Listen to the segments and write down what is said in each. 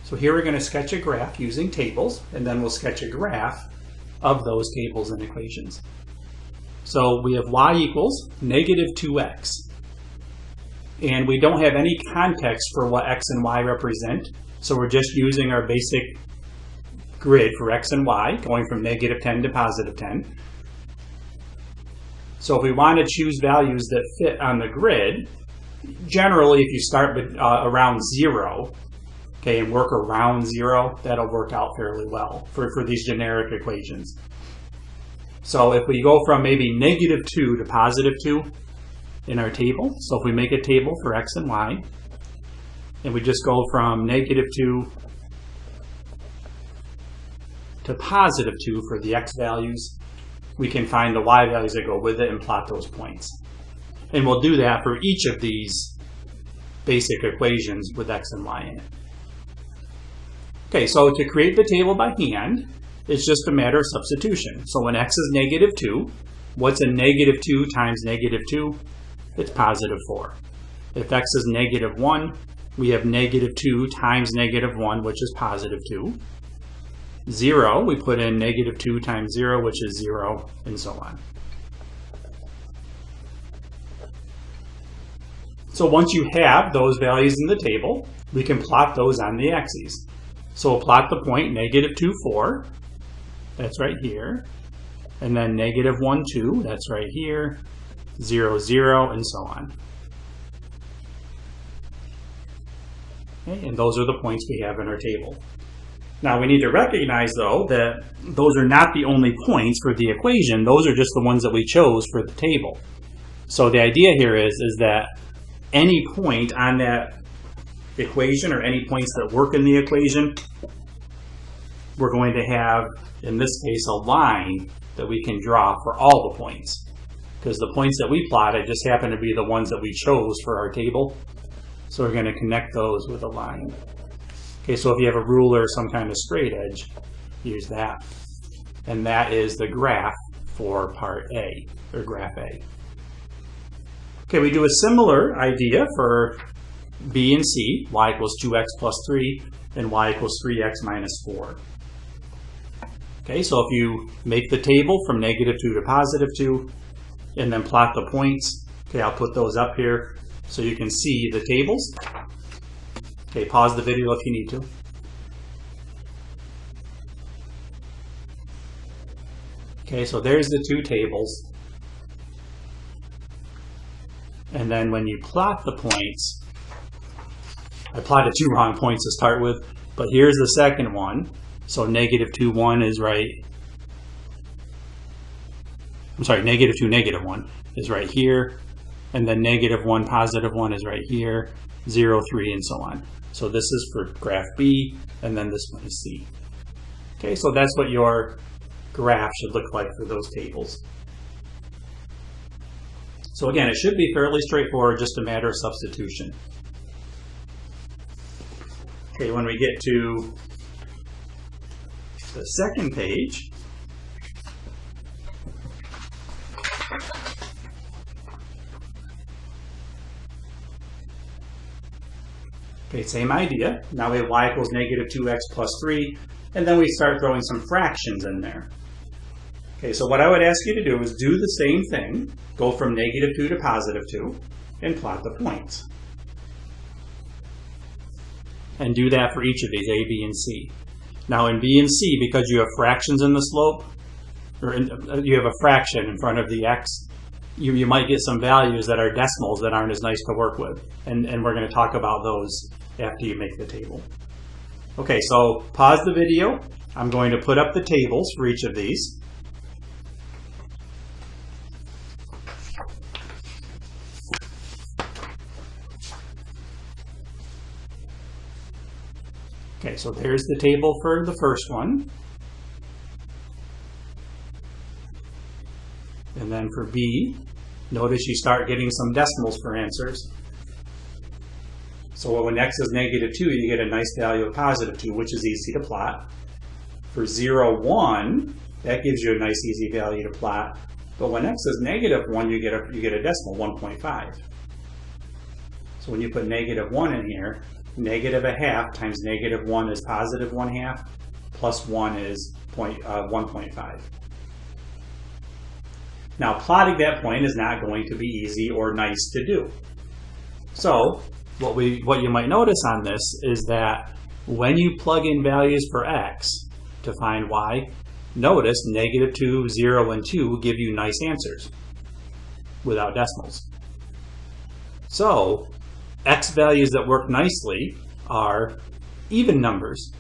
So here we're going to sketch a graph using tables, and then we'll sketch a graph of those tables and equations. So we have y equals negative 2x. And we don't have any context for what x and y represent. So we're just using our basic grid for x and y, going from negative 10 to positive 10. So if we want to choose values that fit on the grid, generally if you start with around 0, okay, and work around 0, that'll work out fairly well for these generic equations. So if we go from maybe negative 2 to positive 2 in our table, so if we make a table for x and y, and we just go from negative 2 to positive 2 for the x values, we can find the y values that go with it and plot those points. And we'll do that for each of these basic equations with x and y in it. Okay, so to create the table by hand, it's just a matter of substitution. So when x is negative 2, what's a negative 2 times negative 2? It's positive 4. If x is negative 1, we have negative 2 times negative 1, which is positive 2. 0, we put in negative 2 times 0, which is 0, and so on. So once you have those values in the table, we can plot those on the axes. So we'll plot the point negative 2, 4. That's right here. And then negative 1, 2. That's right here. 0, 0, and so on. Okay, and those are the points we have in our table. Now we need to recognize, though, that those are not the only points for the equation. Those are just the ones that we chose for the table. So the idea here is that any point on that equation, or any points that work in the equation, we're going to have, in this case, a line that we can draw for all the points. Because the points that we plotted just happen to be the ones that we chose for our table. So we're going to connect those with a line. Okay, so if you have a ruler or some kind of straight edge, use that. And that is the graph for part A, or graph A. Okay, we do a similar idea for B and C, y equals 2x plus 3, and y equals 3x minus 4. Okay, so if you make the table from negative 2 to positive 2, and then plot the points, okay, I'll put those up here so you can see the tables. Okay, pause the video if you need to. Okay, so there's the two tables. And then when you plot the points, I plotted two wrong points to start with, but here's the second one. So negative 2, 1 is right. I'm sorry, negative 2, negative 1 is right here. And then negative 1, positive 1 is right here. 0, 3, and so on. So this is for graph B, and then this one is C. Okay, so that's what your graph should look like for those tables. So again, it should be fairly straightforward, just a matter of substitution. Okay, when we get to the second page, okay, same idea. Now we have y equals negative 2x plus 3, and then we start throwing some fractions in there. Okay, so what I would ask you to do is do the same thing, go from negative 2 to positive 2, and plot the points. And do that for each of these, A, B, and C. Now in B and C, because you have fractions in the slope, or you have a fraction in front of the x, you might get some values that are decimals that aren't as nice to work with. And we're going to talk about those after you make the table. Okay, so pause the video. I'm going to put up the tables for each of these. Okay, so there's the table for the first one. And then for B, notice you start getting some decimals for answers. So when x is negative 2, you get a nice value of positive 2, which is easy to plot. For 0, 1, that gives you a nice easy value to plot. But when x is negative 1, you get a decimal, 1.5. So when you put negative 1 in here, negative a half times negative 1 is positive 1/2, plus 1 is 1.5. Now, plotting that point is not going to be easy or nice to do. So, what you might notice on this is that when you plug in values for x to find y, notice negative 2, 0, and 2 give you nice answers without decimals. So, x values that work nicely are even numbers.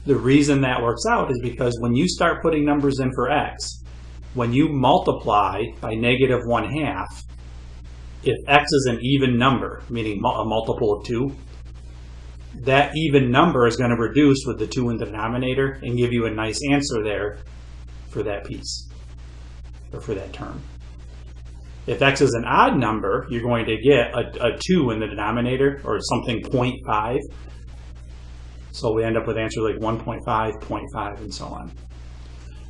The reason that works out is because when you start putting numbers in for x, when you multiply by negative 1/2, if x is an even number, meaning a multiple of 2, that even number is going to reduce with the 2 in the denominator and give you a nice answer there for that piece, or for that term. If x is an odd number, you're going to get a 2 in the denominator, or something 0.5. So we end up with answers like 1.5, 0.5, and so on.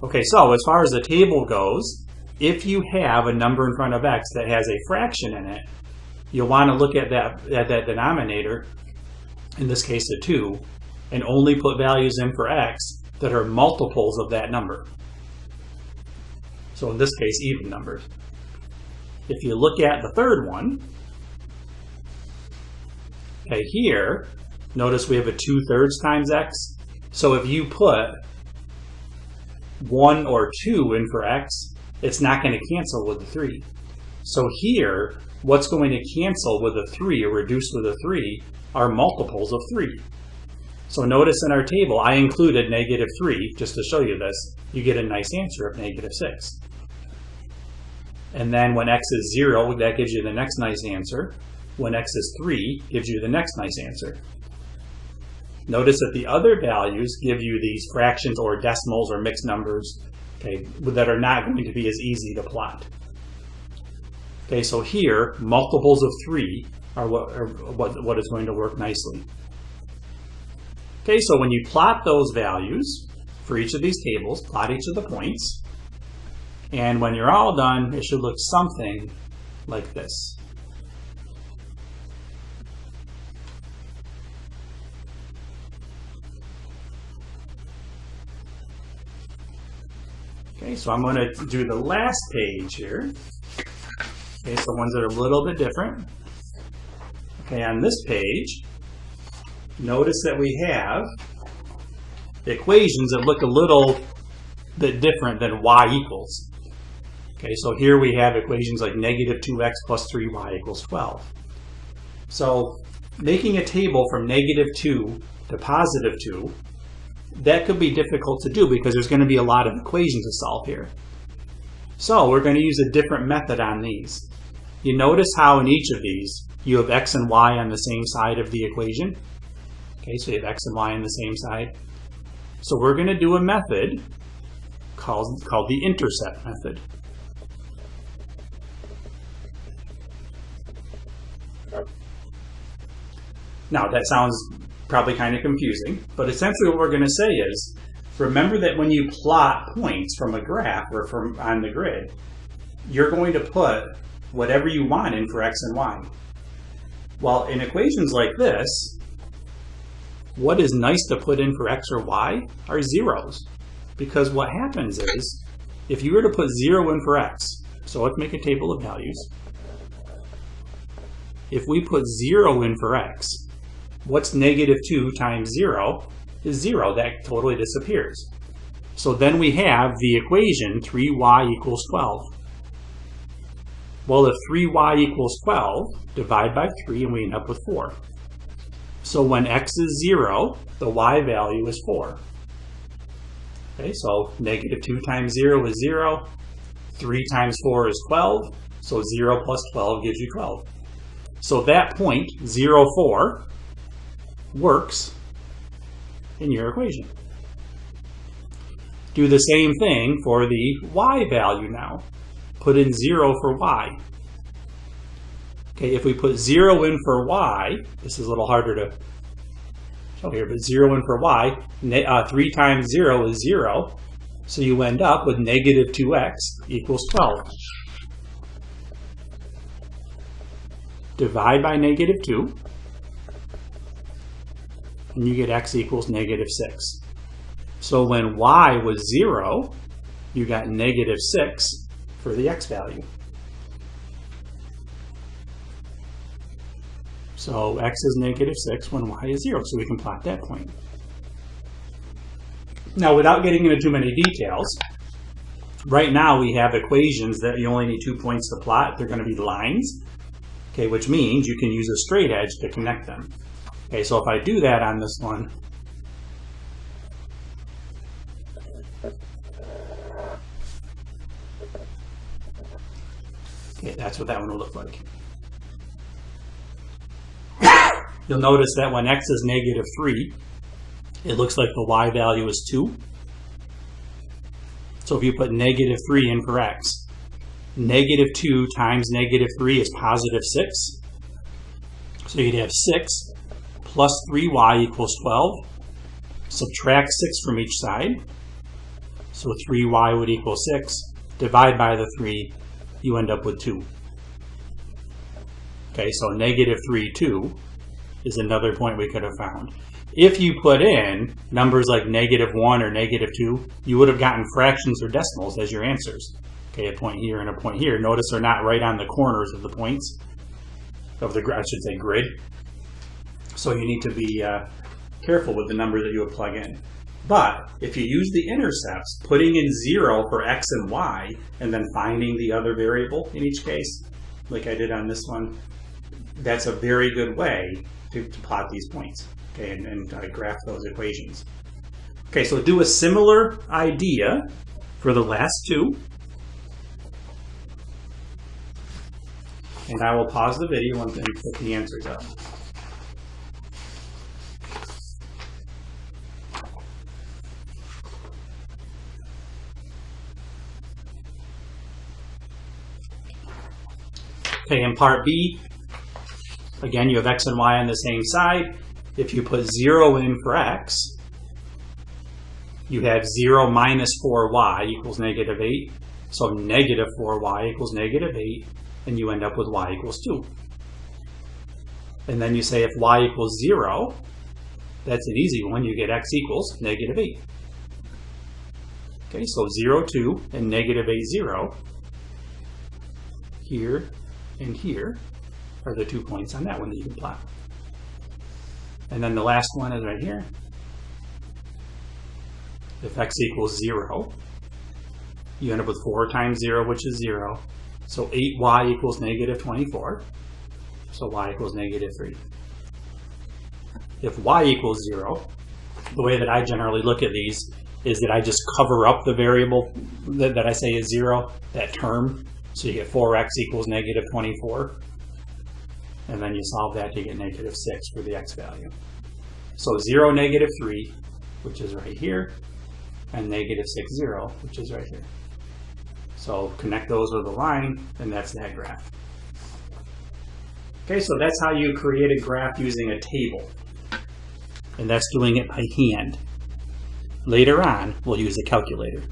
Okay, so as far as the table goes, if you have a number in front of x that has a fraction in it, you'll want to look at that denominator, in this case a 2, and only put values in for x that are multiples of that number. So in this case, even numbers. If you look at the third one, okay, here, notice we have a 2/3 times x. So if you put 1 or 2 in for x, it's not going to cancel with the 3. So here, what's going to cancel with a 3 or reduce with a 3 are multiples of 3. So notice in our table, I included negative 3 just to show you this. You get a nice answer of negative 6. And then when x is 0, that gives you the next nice answer. When x is 3, gives you the next nice answer. Notice that the other values give you these fractions or decimals or mixed numbers, okay, that are not going to be as easy to plot. Okay, so here, multiples of 3 are what is going to work nicely. Okay, so when you plot those values for each of these tables, plot each of the points, and when you're all done, it should look something like this. Okay, so I'm going to do the last page here. Okay, so ones that are a little bit different. Okay, on this page, notice that we have equations that look a little bit different than y equals. Okay, so here we have equations like negative 2x plus 3y equals 12. So making a table from negative 2 to positive 2, that could be difficult to do because there's going to be a lot of equations to solve here. So we're going to use a different method on these. You notice how in each of these you have x and y on the same side of the equation. Okay, so you have x and y on the same side. So we're going to do a method called the intercept method. Now that sounds probably kind of confusing, but essentially what we're going to say is, remember that when you plot points from a graph or from on the grid, you're going to put whatever you want in for x and y. Well, in equations like this, what is nice to put in for x or y are zeros. Because what happens is, if you were to put 0 in for x, so let's make a table of values. If we put 0 in for x, what's negative 2 times 0 is 0. That totally disappears. So then we have the equation 3y equals 12. Well, if 3y equals 12, divide by 3 and we end up with 4. So when x is 0, the y value is 4. Okay, so negative 2 times 0 is 0. 3 times 4 is 12. So 0 plus 12 gives you 12. So that point, 0, 4, works in your equation. Do the same thing for the y value now. Put in 0 for y. Okay, if we put 0 in for y, this is a little harder to show here, but 0 in for y, 3 times 0 is 0, so you end up with negative 2x equals 12. Divide by negative 2, and you get x equals negative 6. So when y was 0, you got negative 6 for the x value. So x is negative 6 when y is 0, so we can plot that point. Now, without getting into too many details, right now we have equations that you only need 2 points to plot. They're going to be lines, okay, which means you can use a straight edge to connect them. Okay, so if I do that on this one, okay, that's what that one will look like. You'll notice that when x is negative 3, it looks like the y value is 2. So if you put negative 3 in for x, negative 2 times negative 3 is positive 6. So you'd have 6 plus 3y equals 12. Subtract 6 from each side. So 3y would equal 6. Divide by the 3, you end up with 2. Okay, so negative 3, 2 is another point we could have found. If you put in numbers like negative 1 or negative 2, you would have gotten fractions or decimals as your answers. Okay, a point here and a point here. Notice they're not right on the corners of the points of the, I should say, grid. So you need to be careful with the number that you would plug in. But if you use the intercepts, putting in 0 for x and y, and then finding the other variable in each case, like I did on this one, that's a very good way to plot these points, okay, and graph those equations. Okay, so do a similar idea for the last two. And I will pause the video and put the answers up. Okay, in part B, again, you have x and y on the same side. If you put 0 in for x, you have 0 minus 4y equals negative 8. So negative 4y equals negative 8, and you end up with y equals 2. And then you say if y equals 0, that's an easy one. You get x equals negative 8. Okay, so 0, 2, and negative 8, 0. Here and here are the 2 points on that one that you can plot. And then the last one is right here. If x equals 0, you end up with 4 times 0, which is 0. So 8y equals negative 24. So y equals negative 3. If y equals 0, the way that I generally look at these is that I just cover up the variable that I say is 0, that term. So you get 4x equals negative 24. And then you solve that to get negative 6 for the x value. So 0, negative 3, which is right here, and negative 6, 0, which is right here. So connect those with a line, and that's that graph. Okay, so that's how you create a graph using a table. And that's doing it by hand. Later on, we'll use a calculator.